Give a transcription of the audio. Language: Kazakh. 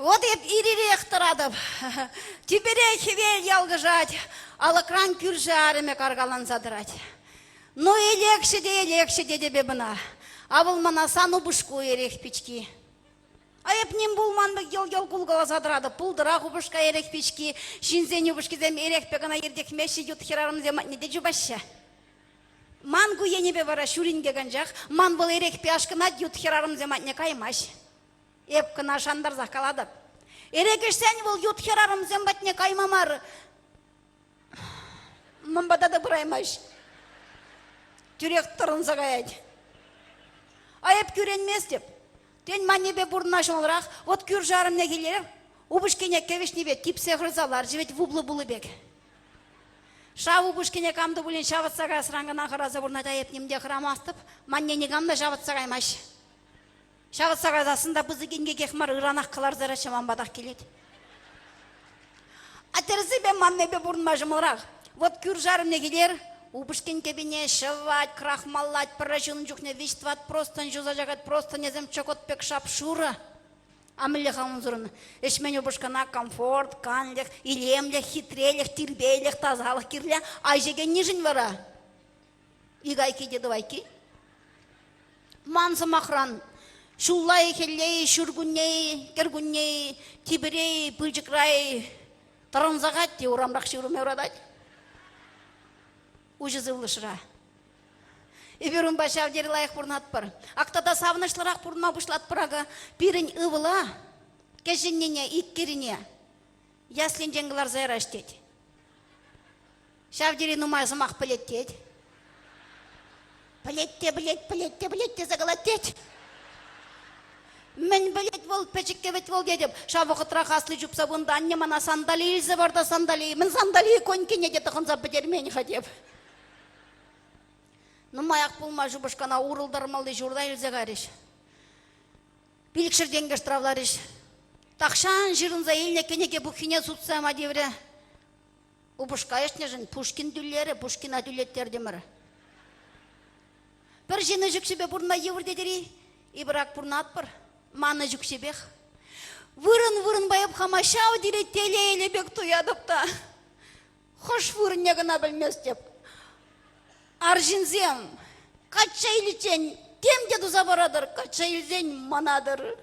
Вот и ирирек тарадып, тибере хевел ялгыжать, алакран кюржарыме каргалан задырать. Ну элекші де дебе бына, а бұл мана сану бушку ерек печки. Айып нем булман бі ел кулгала задырады, пулдыра хубышка ерек печки, шинзені бушкизем ерек пегана ердек меші ют херарым земат не деджу башы. Мангу енебе вара шуринге ганжақ, ман бұл ерек пяшкына ют херарым земат не каймаш. Еп кына шандар закаладып. Ерек ішсен бұл ют херарым земат не каймамар. Мамбада да бұраймаш. Түрек тұрын зағаяд. Айып көренмес деп. Тен маннебе бұрынашын олырақ, от күр жарым негелері, убышкене кевешнебе типсе ғырзалар, живет в углы бұлы бек. Шав убышкене камды бұлен шаватсаға сыраңғына қыразы бұрнат айып немде қырамастып, манне негамда шаватсағааймаш. Шаватсаға засында бұзы кенге кекмар ұранақ қылар зара шаман бадақ келеді. Атерізі бен маннебе бұрынмажым олырақ, вот күр жарым негелер, убышкен кебине шывать, крахмаллать, поражен жүхне веществовать, просто жузажагать, просто незем чокот пек шапшура. Амле хамузурын. Эшмен убышкана комфорт, канлех, илемлех, хитрелех, тирбейлех, тазалых кирле, айжеген нежін вара. Игайки дедовайки. Мансы махран. Шуллай, хеллей, шургунней, кергунней, тиберей, пылжыкрай. Таранзагать, те урамрах шируме урадать. Уже зылышыра. Иберун башав дери лайық бұрнат бар. Ақтада савынышлырақ бұрна бұшлат бұрага пирін ұвыла, кәжіннене, иккеріне. Яслен женгілар зайра іштет. Шав дери нумай зымақ пілеттет. Пілетте загалаттет. Мен білет бол, пәчікке бет бол дедіп. Шав ұқытырақ аслы жүпса бұнда анне мана сандали ilze барда сандали. Мен сандали конькене деді қынза бідермені қадеп. Нумаяқ болма жұбышқана урылдармалды жұрда елзе ғариш. Билікшір денгеш травлариш. Тақшан жырынза еліне кенеге бұхине сұтса ма девре. Убышқа ешне жын Пушкин дүллері, Пушкина дүлеттер демір. Бір жені жүкшебе бұрна евір дедері, ибірақ бұрна атпыр, маны жүкшебеқ. Вырын байып хамашау дере теле бек туядыпта. Хош вырын негіна білмес деп. Аржинзем, кача иличен, тем деду забарадыр, кача илзен манадыр.